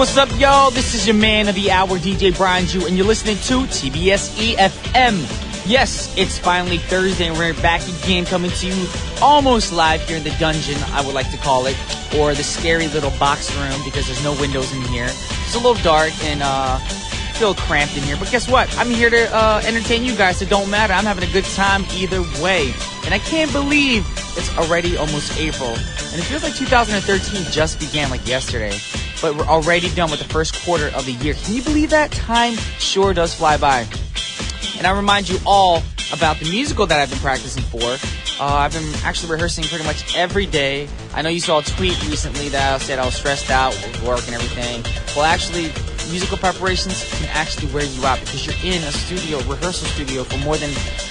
What's up, y'all? This is your man of the hour, DJ Brian Jew, and you're listening to TBS efm. Yes, it's finally Thursday, and we're back again, coming to you almost live here in the dungeon, I would like to call it, or the scary little box room, because there's no windows in here. It's a little dark and feel cramped in here, but guess what? I'm here to entertain you guys. It don't matter. I'm having a good time either way, and I can't believe it's already almost April, and it feels like 2013 just began like yesterday. But we're already done with the first quarter of the year. Can you believe that? Time sure does fly by. And I remind you all about the musical that I've been practicing for. I've been actually rehearsing pretty much every day. I know you saw a tweet recently that said I was stressed out with work and everything. Well, actually, musical preparations can actually wear you out because you're in a studio, rehearsal studio, for more than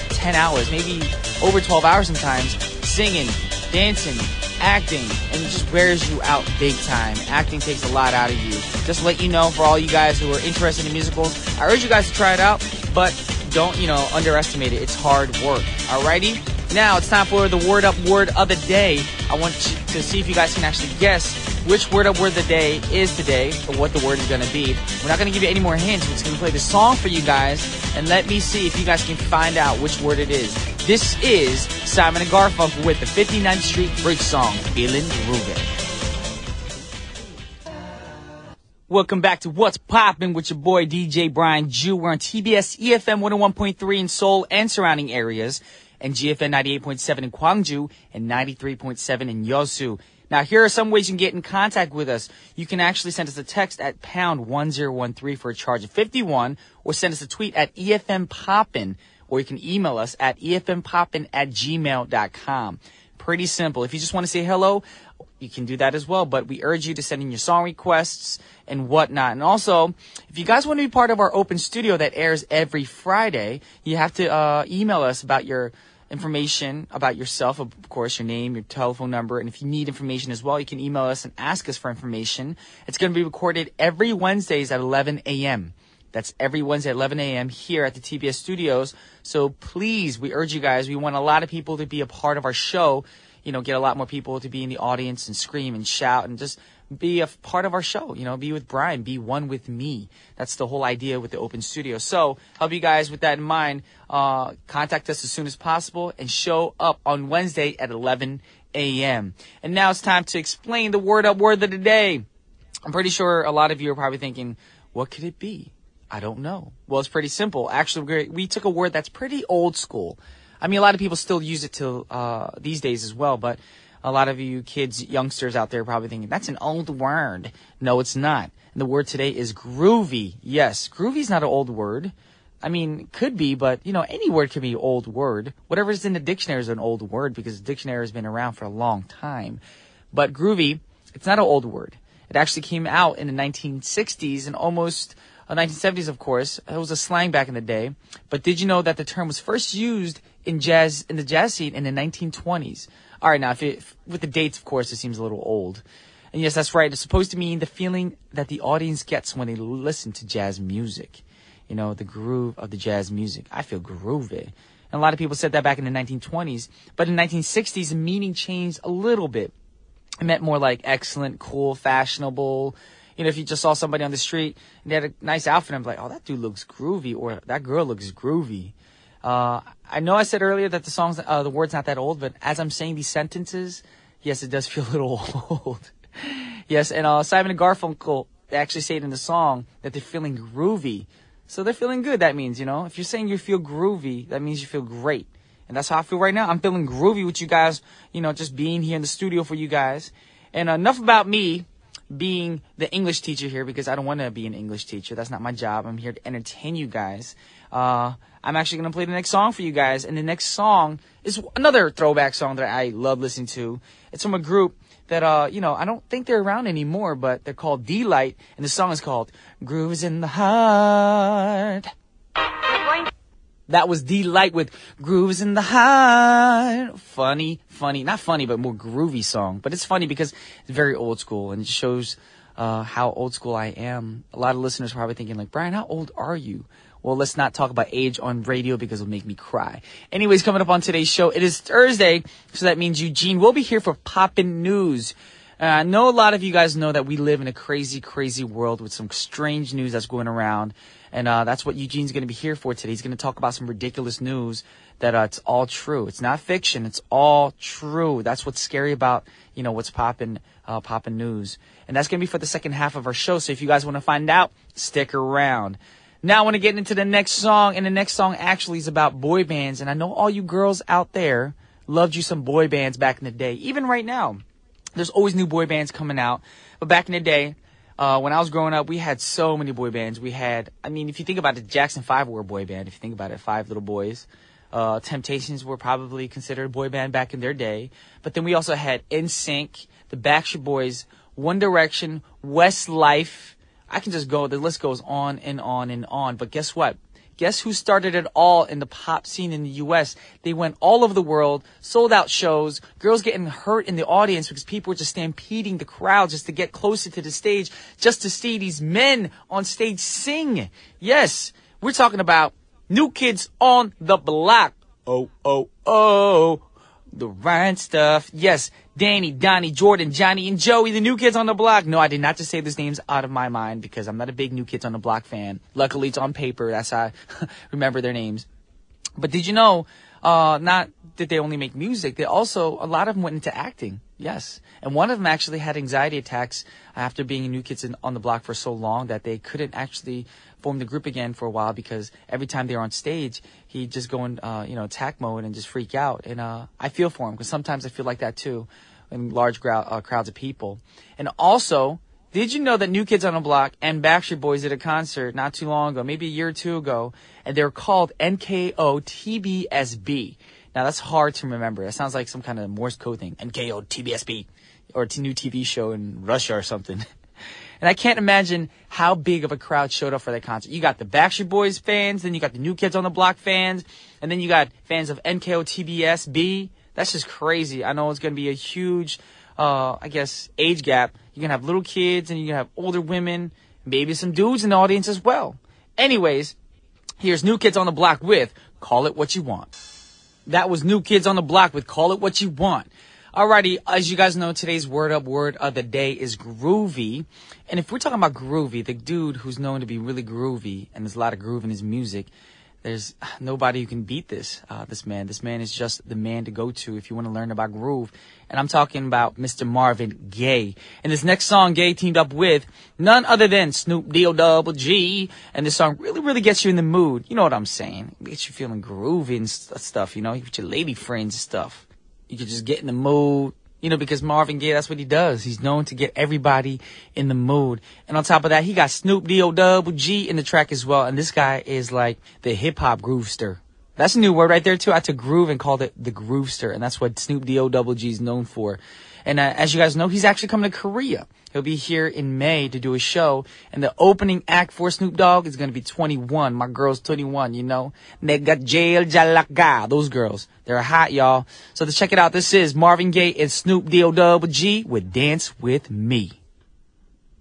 10 hours, maybe over 12 hours sometimes, singing, dancing, acting, and it just wears you out big time. Acting takes a lot out of you. Just to let you know, for all you guys who are interested in musicals, I urge you guys to try it out, but don't, underestimate it. It's hard work. Alrighty? Now it's time for the Word Up Word of the Day. I want you to see if you guys can actually guess which Word Up Word of the Day is today, or what the word is going to be. We're not going to give you any more hints. We're just going to play the song for you guys, and let me see if you guys can find out which word it is. This is Simon and Garfunkel with the 59th Street Bridge song, Feelin' Groovin'. Welcome back to What's Poppin' with your boy DJ Brian Jew. We're on TBS efm 101.3 in Seoul and surrounding areas, and GFN 98.7 in Gwangju and 93.7 in Yeosu. Now, here are some ways you can get in contact with us. You can actually send us a text at pound 1013 for a charge of 51, or send us a tweet at efmpoppin, or you can email us at efmpoppin@gmail.com. Pretty simple. If you just want to say hello, you can do that as well, but we urge you to send in your song requests and whatnot. And also, if you guys want to be part of our open studio that airs every Friday, you have to email us about your information about yourself, of course, your name, your telephone number, and if you need information as well, you can email us and ask us for information. It's going to be recorded every Wednesdays at 11 a.m. That's every Wednesday at 11 a.m. here at the TBS studios. So please, we urge you guys, we want a lot of people to be a part of our show, get a lot more people to be in the audience and scream and shout and just be a part of our show, be with Brian, be one with me. That's the whole idea with the open studio. So help you guys with that in mind. Contact us as soon as possible and show up on Wednesday at 11 a.m. And now it's time to explain the Word Up Word of the Day. I'm pretty sure a lot of you are probably thinking, what could it be? I don't know. Well, it's pretty simple. Actually, we took a word that's pretty old school. I mean, a lot of people still use it till these days as well, but a lot of you kids, youngsters out there are probably thinking, that's an old word. No, it's not. And the word today is groovy. Yes, groovy is not an old word. I mean, it could be, but, any word could be an old word. Whatever's in the dictionary is an old word because the dictionary has been around for a long time. But groovy, it's not an old word. It actually came out in the 1960s and almost 1970s, of course. It was a slang back in the day. But did you know that the term was first used in the jazz scene in the 1920s? All right, now, with the dates, of course, it seems a little old. And yes, that's right. It's supposed to mean the feeling that the audience gets when they listen to jazz music. The groove of the jazz music. I feel groovy. And a lot of people said that back in the 1920s. But in the 1960s, the meaning changed a little bit. It meant more like excellent, cool, fashionable. If you just saw somebody on the street and they had a nice outfit, I'm like, oh, that dude looks groovy, or that girl looks groovy. I know I said earlier that the word's not that old, but as I'm saying these sentences, yes, it does feel a little old. Yes, and Simon and Garfunkel, they actually say it in the song that they're feeling groovy. So they're feeling good, that means, if you're saying you feel groovy, that means you feel great. And that's how I feel right now. I'm feeling groovy with you guys, just being here in the studio for you guys. And enough about me being the English teacher here, because I don't want to be an English teacher. That's not my job. I'm here to entertain you guys. I'm actually going to play the next song for you guys. And the next song is another throwback song that I love listening to. It's from a group that, I don't think they're around anymore, but they're called D-Light. And the song is called Grooves in the Heart. That was D-Light with Grooves in the Heart. Funny, not funny, but more groovy song. But it's funny because it's very old school and it shows how old school I am. A lot of listeners are probably thinking like, Brian, how old are you? Well, let's not talk about age on radio because it'll make me cry. Anyways, coming up on today's show, it is Thursday, so that means Eugene will be here for Poppin' News. I know a lot of you guys know that we live in a crazy, crazy world with some strange news that's going around. And that's what Eugene's going to be here for today. He's going to talk about some ridiculous news that it's all true. It's not fiction. It's all true. That's what's scary about, what's poppin' news. And that's going to be for the second half of our show. So if you guys want to find out, stick around. Now I want to get into the next song. And the next song actually is about boy bands. And I know all you girls out there loved you some boy bands back in the day. Even right now, there's always new boy bands coming out. But back in the day, when I was growing up, we had so many boy bands. We had, if you think about it, Jackson 5 were a boy band. If you think about it, 5 little boys. Temptations were probably considered a boy band back in their day. But then we also had NSYNC, the Backstreet Boys, One Direction, Westlife. I can just go, the list goes on and on and on. But guess what? Guess who started it all in the pop scene in the U.S.? They went all over the world, sold out shows, girls getting hurt in the audience because people were just stampeding the crowd just to get closer to the stage, just to see these men on stage sing. Yes, we're talking about New Kids on the Block. Oh, oh, oh. The Ryan stuff. Yes, Danny, Donnie, Jordan, Johnny, and Joey, the New Kids on the Block. No, I did not just say those names out of my mind because I'm not a big New Kids on the Block fan. Luckily, it's on paper. That's how I remember their names. But did you know, not that they only make music, they also, a lot of them went into acting. Yes. And one of them actually had anxiety attacks after being New Kids on the Block for so long that they couldn't actually form the group again for a while because every time they were on stage, he'd just go in, attack mode and just freak out. And I feel for him because sometimes I feel like that too in large crowds of people. And also, did you know that New Kids on the Block and Backstreet Boys did a concert not too long ago, maybe a year or two ago, and they were called NKOTBSB. Now, that's hard to remember. That sounds like some kind of Morse code thing. NKOTBSB. Or a new TV show in Russia or something. And I can't imagine how big of a crowd showed up for that concert. You got the Backstreet Boys fans, then you got the New Kids on the Block fans, and then you got fans of NKOTBSB. That's just crazy. I know it's going to be a huge, age gap. You're going to have little kids, and you're going to have older women, maybe some dudes in the audience as well. Anyways, here's New Kids on the Block with Call It What You Want. That was New Kids on the Block with Call It What You Want. Alrighty, as you guys know, today's word of the day is groovy. And if we're talking about groovy, the dude who's known to be really groovy, and there's a lot of groove in his music, there's nobody who can beat this man. This man is just the man to go to if you want to learn about groove. And I'm talking about Mr. Marvin Gaye. And this next song, Gaye teamed up with none other than Snoop D-O-double-G. And this song really, really gets you in the mood. You know what I'm saying? It gets you feeling groovy and stuff, with your lady friends and stuff. You could just get in the mood, because Marvin Gaye, that's what he does. He's known to get everybody in the mood. And on top of that, he got Snoop D-O-double-G in the track as well. And this guy is like the hip-hop groovester. That's a new word right there, too. I took groove and called it the groovester. And that's what Snoop D-O-double-G is known for. And as you guys know, he's actually coming to Korea. He'll be here in May to do a show. And the opening act for Snoop Dogg is going to be 21. My girl's 21, Nigga jail jalaka. Those girls. They're hot, y'all. So to check it out, this is Marvin Gaye and Snoop D-O-double-G with Dance With Me.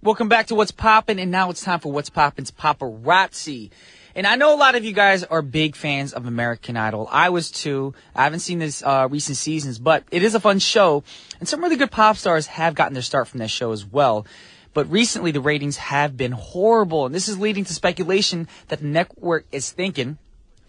Welcome back to What's Poppin'. And now it's time for What's Poppin's Paparazzi. And I know a lot of you guys are big fans of American Idol. I was too. I haven't seen this recent seasons, but it is a fun show. And some really good pop stars have gotten their start from that show as well. But recently the ratings have been horrible. And this is leading to speculation that the network is thinking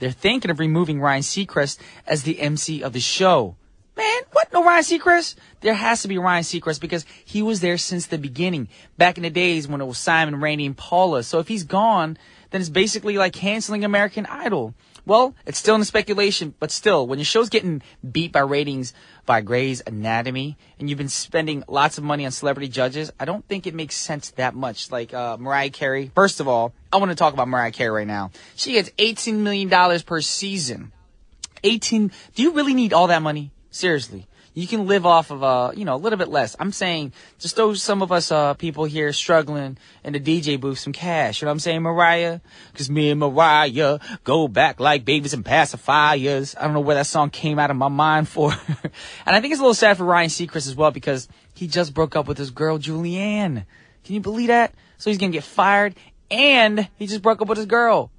of removing Ryan Seacrest as the MC of the show. Man, what? No Ryan Seacrest? There has to be Ryan Seacrest because he was there since the beginning. Back in the days when it was Simon, Rainey, and Paula. So if he's gone, then it's basically like canceling American Idol. Well, it's still in the speculation, but still, when your show's getting beat by ratings by Grey's Anatomy, and you've been spending lots of money on celebrity judges, I don't think it makes sense that much. Like Mariah Carey. First of all, I want to talk about Mariah Carey right now. She gets $18 million per season. Do you really need all that money? Seriously. You can live off of, a little bit less. I'm saying just throw some of us people here struggling in the DJ booth some cash. You know what I'm saying, Mariah? Because me and Mariah go back like babies and pacifiers. I don't know where that song came out of my mind for. And I think it's a little sad for Ryan Seacrest as well because he just broke up with his girl, Julianne. Can you believe that? So he's going to get fired and he just broke up with his girl.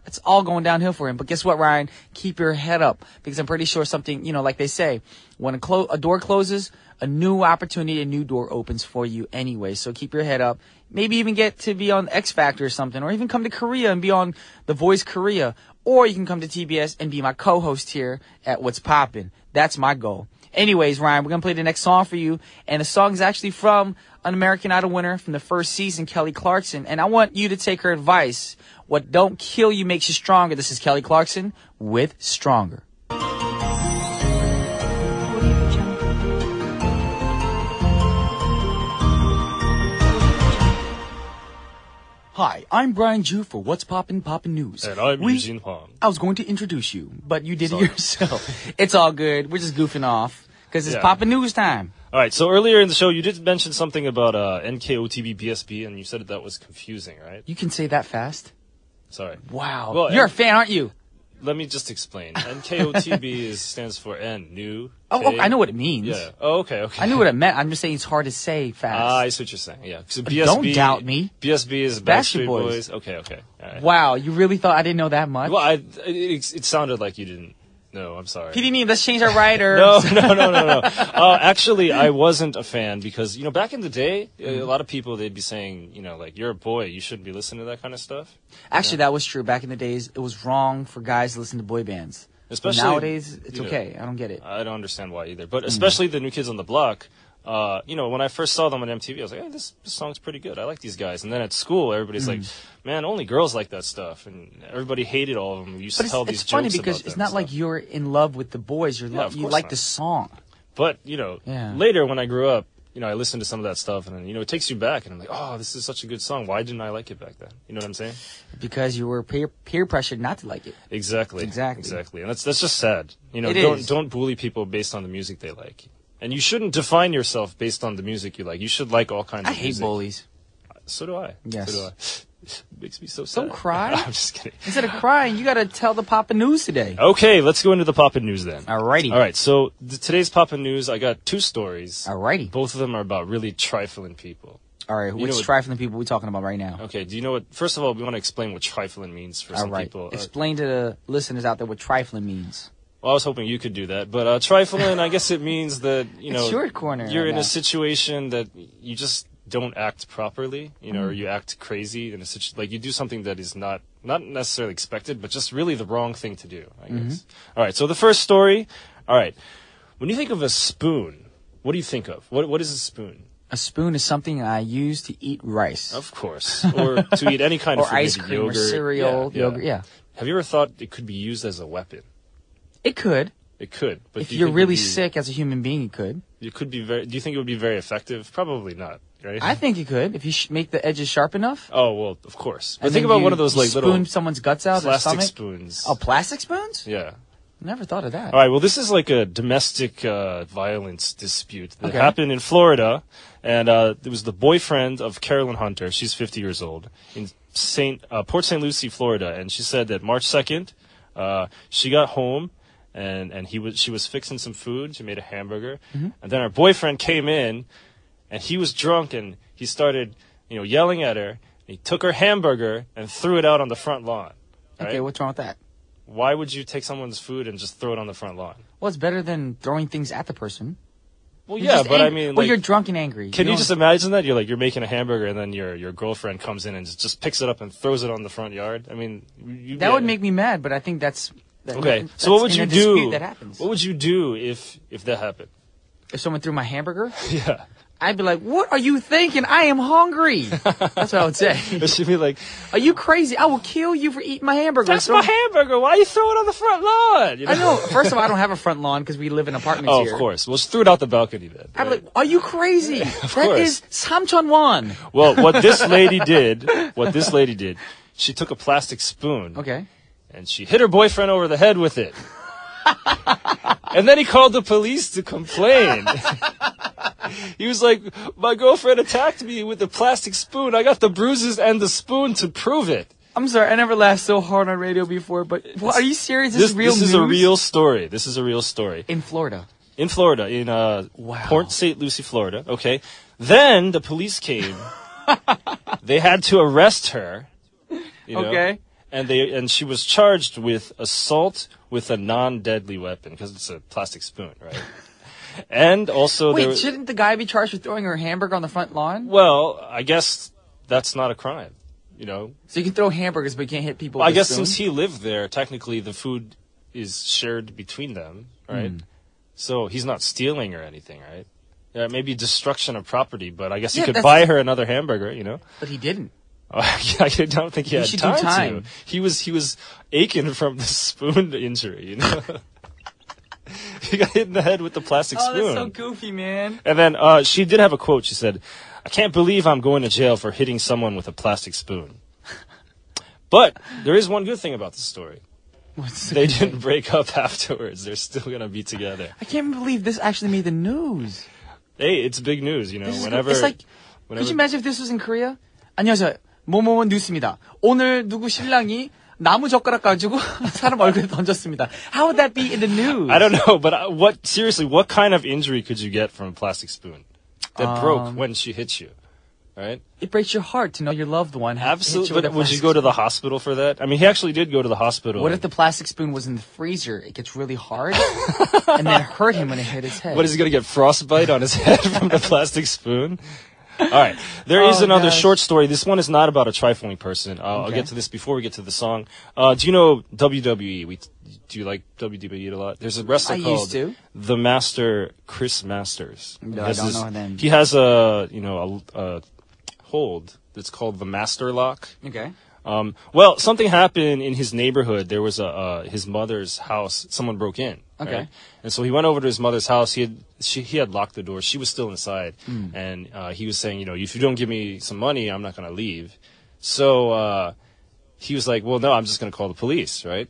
it's all going downhill for him. But guess what, Ryan? Keep your head up, because I'm pretty sure something, like they say, when a door closes, a new opportunity, a new door opens for you anyway. So keep your head up. Maybe even get to be on X Factor or something, or even come to Korea and be on The Voice Korea. Or you can come to TBS and be my co-host here at What's Poppin'. That's my goal. Anyways, Ryan, we're going to play the next song for you. And the song is actually from an American Idol winner from the first season, Kelly Clarkson. And I want you to take her advice. What don't kill you makes you stronger. This is Kelly Clarkson with Stronger. Hi, I'm Brian Ju for What's Poppin' News. And I'm Eugene Huang. I was going to introduce you, but you did it yourself. It's all good. We're just goofing off because it's Poppin' News time. All right, so earlier in the show, you did mention something about NKOTB BSB, and you said that was confusing, right? You can say that fast? Sorry. Wow. Well, you're a fan, aren't you? Let me just explain. NKOTB stands for new. Oh, I know what it means. Yeah. Oh, okay. I knew what it meant. I'm just saying it's hard to say fast. I see what you're saying. Yeah. So BSB, don't doubt me. BSB is Backstreet Boys. Okay. All right. Wow, you really thought I didn't know that much? Well, it sounded like you didn't. No, I'm sorry. PDD, let's change our writer. No. Actually, I wasn't a fan because, back in the day, a lot of people, they'd be saying, like, you're a boy, you shouldn't be listening to that kind of stuff. Actually, that was true. Back in the days, it was wrong for guys to listen to boy bands. Especially nowadays, it's okay. I don't get it. I don't understand why either. But especially the New Kids on the Block, when I first saw them on MTV, I was like, hey, this song's pretty good. I like these guys. And then at school, everybody's like, man, only girls like that stuff. And everybody hated all of them. We used to tell these jokes about them. It's funny because it's not like you're in love with the boys. You like the song. But, later when I grew up, I listened to some of that stuff, and it takes you back, and I'm like, oh, this is such a good song. Why didn't I like it back then? You know what I'm saying? Because you were peer pressured not to like it. Exactly. And that's just sad. Don't bully people based on the music they like. And you shouldn't define yourself based on the music you like. You should like all kinds of music. I hate bullies. So do I. Yes. So do I. It makes me so sad. Don't cry. I'm just kidding. Instead of crying, you got to tell the Poppin' News today. Okay, let's go into the Poppin' News then. Alrighty. All right, so today's Poppin' News, I got 2 stories. Alrighty. Both of them are about really trifling people. All right, which trifling people are we talking about right now? Okay, do you know what? First of all, we want to explain what trifling means for some people. Explain to the listeners out there what trifling means. Well, I was hoping you could do that, but trifling, I guess it means that, it's your corner you're right in now. A situation that you just don't act properly, or you act crazy in a like you do something that is not necessarily expected, but just really the wrong thing to do, I guess. All right, so the first story. All right, when you think of a spoon, what do you think of? What is a spoon? A spoon is something I use to eat rice. Of course, or to eat any kind of food, ice cream, yogurt, or cereal, yogurt. Yeah. Have you ever thought it could be used as a weapon? It could. It could, but if you're really sick as a human being, it could. It could be do you think it would be very effective? Probably not. Right? I think you could if you make the edges sharp enough. Oh well, of course. But think about one of those like little spoon someone's guts out. Plastic spoons. Oh, plastic spoons? Yeah. Never thought of that. All right. Well, this is like a domestic violence dispute that happened in Florida, and it was the boyfriend of Carolyn Hunter. She's 50 years old in Port St. Lucie, Florida, and she said that March 2nd, she got home. And she was fixing some food. She made a hamburger, and then her boyfriend came in, and he was drunk, and he started, yelling at her. He took her hamburger and threw it out on the front lawn. Right? Okay, what's wrong with that? Why would you take someone's food and just throw it on the front lawn? Well, it's better than throwing things at the person. Well, yeah, but I mean, you're drunk and angry. Can you just imagine that? You're making a hamburger, and then your girlfriend comes in and just picks it up and throws it on the front yard. I mean, that would make me mad, but I think that's. Okay, so what would you do? That happens. What would you do if that happened? If someone threw my hamburger? Yeah. I'd be like, what are you thinking? I am hungry. That's what I would say. She'd be like, are you crazy? I will kill you for eating my hamburger. That's my hamburger. Why are you throwing it on the front lawn? I know. First of all, I don't have a front lawn because we live in apartments here. Oh, of course. Well, just threw it out the balcony then. I'd be like, are you crazy? Of that course. is Samcheonwon. Well, what this lady did, she took a plastic spoon. Okay. And she hit her boyfriend over the head with it. And then he called the police to complain. He was like, my girlfriend attacked me with the plastic spoon. I got the bruises and the spoon to prove it. I'm sorry, I never laughed so hard on radio before, but are you serious? This is real news? This is a real story. This is a real story. In Florida? In Florida, in Port St. Lucie, Florida. Okay. Then the police came. They had to arrest her. You know? Okay. and she was charged with assault with a non-deadly weapon because it's a plastic spoon, right? And also, wait, shouldn't the guy be charged with throwing her hamburger on the front lawn? Well, I guess that's not a crime, you know. So you can throw hamburgers, but you can't hit people. Well, with I guess a spoon? since he lived there, technically the food is shared between them, right? So he's not stealing or anything, right? Yeah, maybe destruction of property, but I guess he could buy her another hamburger, you know. But he didn't. I don't think he had should time, do time. to. He was aching from the spoon injury, you know. He got hit in the head with the plastic spoon. Oh, that's so goofy, man. And then she did have a quote. She said, "I can't believe I'm going to jail for hitting someone with a plastic spoon." But there is one good thing about the story. They didn't break up afterwards. They're still going to be together. I can't believe this actually made the news. Hey, it's big news, you know. It's like, could you imagine if this was in Korea? 안녕하세요. 뭐뭐뭐 뉴스입니다. 오늘 누구 신랑이 나무 젓가락 가지고 사람 얼굴에 던졌습니다. How would that be in the news? I don't know, but what kind of injury could you get from a plastic spoon that broke when she hit you, right? It breaks your heart to know your loved one. Absolutely, but would you go to the hospital for that? I mean, he actually did go to the hospital. What if the plastic spoon was in the freezer? It gets really hard and then hurt him when it hit his head. What, is he going to get frostbite on his head from the plastic spoon? All right. There is another short story. This one is not about a trifling person. I'll get to this before we get to the song. Do you know WWE? Do you like WWE a lot? There's a wrestler called The Master, Chris Masters. No, I don't know him. He has a hold that's called the Master Lock. Okay. Well, something happened in his neighborhood. There was his mother's house. Someone broke in. Okay. Right? And so he went over to his mother's house. He had locked the door. She was still inside. And he was saying, you know, if you don't give me some money, I'm not going to leave. So he was like, well, no, I'm just going to call the police, right?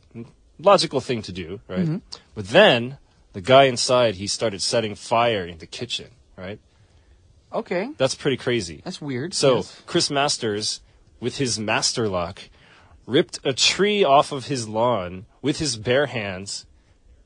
Logical thing to do, right? But then the guy inside, he started setting fire in the kitchen, right? Okay. That's pretty crazy. That's weird. So Chris Masters, with his master lock, ripped a tree off of his lawn with his bare hands,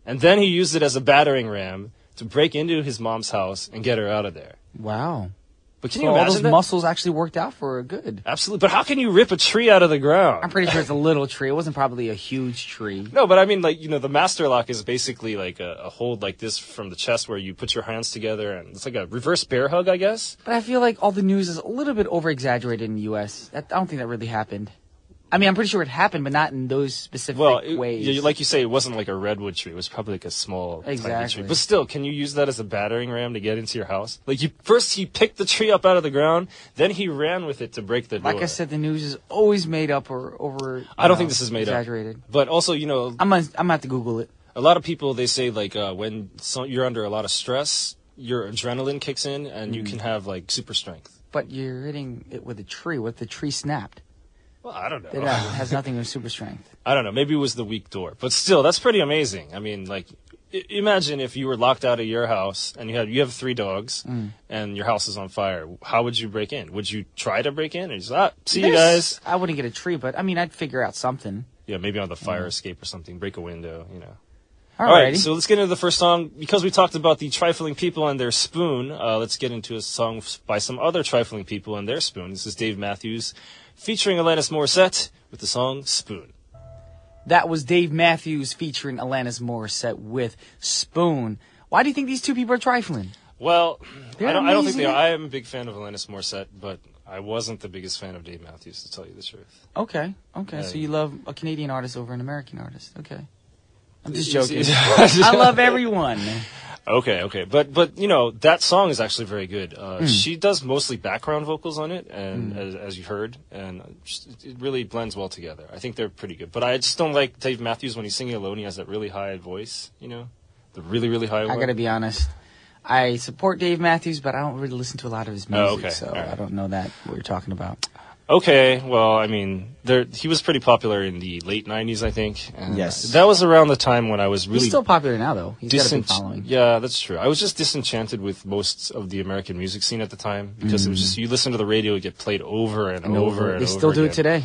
and then he used it as a battering ram to break into his mom's house and get her out of there. Wow. But can So you all imagine those that? muscles actually worked out for good. Absolutely. But how can you rip a tree out of the ground? I'm pretty sure it's a little tree. It wasn't probably a huge tree. No, but I mean, like, you know, the master lock is basically like a hold like this from the chest where you put your hands together, and it's like a reverse bear hug, I guess. But I feel like all the news is a little bit over-exaggerated in the U.S. I don't think that really happened. I mean, I'm pretty sure it happened, but not in those specific ways. Yeah, like you say, it wasn't like a redwood tree. It was probably like a small, tiny tree. But still, can you use that as a battering ram to get into your house? Like, first he picked the tree up out of the ground, then he ran with it to break the door. Like I said, the news is always made up or over. I don't think this is made exaggerated. up. But also, you know, I'm gonna have to Google it. A lot of people, they say, like, when you're under a lot of stress, your adrenaline kicks in, and you can have, like, super strength. But you're hitting it with a tree. What if the tree snapped? Well, I don't know. It has nothing with super strength. I don't know. Maybe it was the weak door. But still, that's pretty amazing. I mean, like, imagine if you were locked out of your house and you have 3 dogs and your house is on fire. How would you break in? Would you try to break in? Or just, see you guys? I wouldn't get a tree, but I mean, I'd figure out something. Yeah, maybe on the fire escape or something. Break a window, you know. All right, so let's get into the first song. Because we talked about the trifling people and their spoon, let's get into a song by some other trifling people and their spoon. This is Dave Matthews featuring Alanis Morissette with the song Spoon. That was Dave Matthews featuring Alanis Morissette with Spoon. Why do you think these two people are trifling? Well, I don't think they are. I am a big fan of Alanis Morissette, but I wasn't the biggest fan of Dave Matthews, to tell you the truth. Okay. So you love a Canadian artist over an American artist. Okay. I'm just joking. I love everyone. Okay. But you know, that song is actually very good. She does mostly background vocals on it, and as you heard, and it really blends well together. I think they're pretty good. But I just don't like Dave Matthews when he's singing alone. He has that really high voice, you know? The really, really high one. I gotta be honest. I support Dave Matthews, but I don't really listen to a lot of his music, okay. So right. I don't know what you're talking about. Okay, well, I mean, he was pretty popular in the late 90s, I think. And yes. That was around the time when I was really... He's still popular now, though. He's got a big following. Yeah, that's true. I was just disenchanted with most of the American music scene at the time, because it was just, you listen to the radio, it get played over and over and over. They still do it today.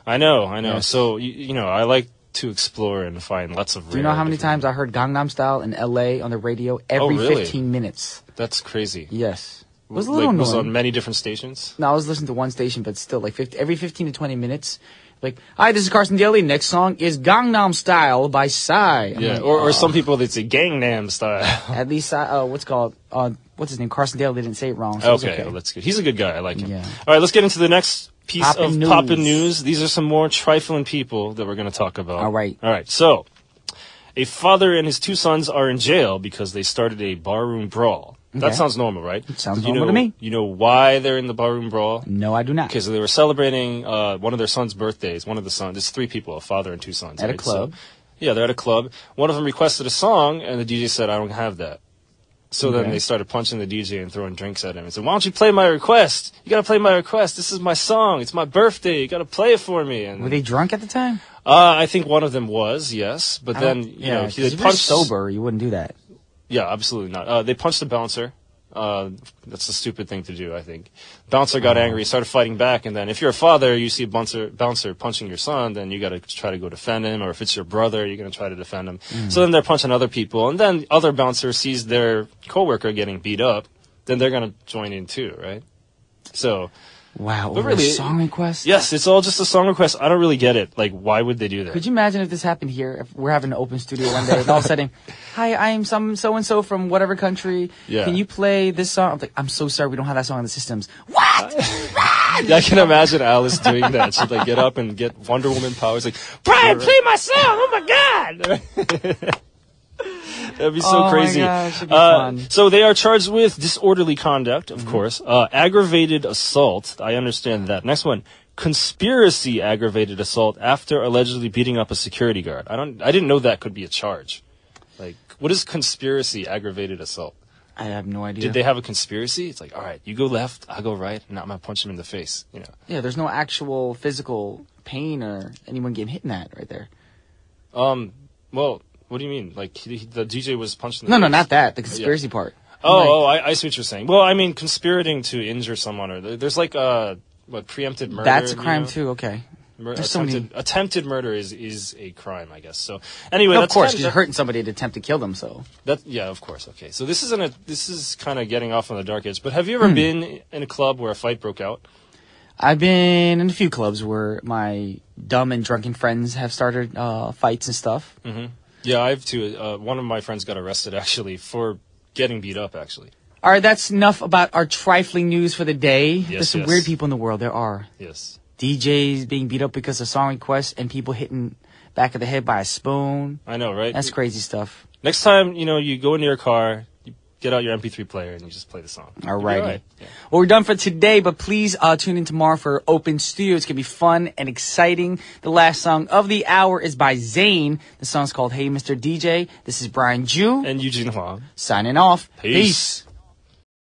I know. Yes. So, you know, I like to explore and find lots of... Do you know how many times I heard Gangnam Style in L.A. on the radio every 15 minutes? That's crazy. Yes. It was a little annoying. Was on many different stations? No, I was listening to one station, but still, like every 15 to 20 minutes, Like, hi, this is Carson Daly. Next song is Gangnam Style by Psy. Yeah, or some people, they'd say Gangnam Style. At least, what's his name? Carson Daly didn't say it wrong. So Okay, well, that's good. He's a good guy. I like him. Yeah. All right, let's get into the next piece Poppin' of news. Poppin' news. These are some more trifling people that we're going to talk about. All right. So, a father and his 2 sons are in jail because they started a barroom brawl. That Okay. sounds normal, right? It sounds normal to me. You know why they're in the barroom brawl? No, I do not. Because they were celebrating one of their sons' birthdays. One of the sons, it's 3 people, a father and 2 sons. At a right? club. So, yeah, they're at a club. One of them requested a song, and the DJ said, I don't have that. So then they started punching the DJ and throwing drinks at him and said, why don't you play my request? You got to play my request. This is my song. It's my birthday. You got to play it for me. And Were they drunk at the time? I think one of them was, yes. But then, you know, if they you're punched... sober, you wouldn't do that. Yeah, absolutely not. They punched the bouncer. That's a stupid thing to do, I think. Bouncer got angry, started fighting back, and then if you're a father, you see a bouncer punching your son, then you got to try to go defend him, or if it's your brother, you're going to try to defend him. So then they're punching other people, and then other bouncer sees their coworker getting beat up, then they're going to join in too, right? So... Wow, But over really, a song request? Yes, it's all just a song request. I don't really get it. Like, why would they do that? Could you imagine if this happened here? If we're having an open studio one day, and all of a sudden, hi, I am some so-and-so from whatever country. Yeah. Can you play this song? I'm like, I'm so sorry, we don't have that song in the systems. What? I can imagine Alice doing that. She'd like get up and get Wonder Woman powers. Like, Brian, play my song! Oh my god! That'd be so crazy. Oh my gosh, it'd be fun. So they are charged with disorderly conduct, of course. Aggravated assault. I understand that. Next one. Conspiracy aggravated assault after allegedly beating up a security guard. I didn't know that could be a charge. Like, what is conspiracy aggravated assault? I have no idea. Did they have a conspiracy? It's like, all right, you go left, I'll go right, and I'm gonna punch him in the face. You know. Yeah, there's no actual physical pain or anyone getting hit in that right there. Well, what do you mean? Like, the DJ was punched in the No, face? not that. The conspiracy part. I see what you're saying. Well, I mean, conspirating to injure someone, or there's like preempted murder. That's a crime you know? too. Okay. There's so many- attempted murder is a crime, I guess. So anyway, No, of that's course, kind you're hurting somebody to attempt to kill them. So yeah, of course. Okay, so this is kind of getting off on the dark edge. But have you ever been in a club where a fight broke out? I've been in a few clubs where my dumb and drunken friends have started fights and stuff. Mm-hmm. Yeah, I have too. One of my friends got arrested actually for getting beat up. Actually. All right, that's enough about our trifling news for the day. There's some yes. weird people in the world. There are. Yes. DJs being beat up because of song requests and people hitting back of the head by a spoon. I know, right? That's crazy stuff. Next time, you go into your car, you get out your MP3 player, and you just play the song. All righty. Right. Yeah. Well, we're done for today, but please tune in tomorrow for Open Studio. It's going to be fun and exciting. The last song of the hour is by Zayn. The song's called Hey Mr. DJ. This is Brian Ju. And Eugene Huang. Signing off. Peace.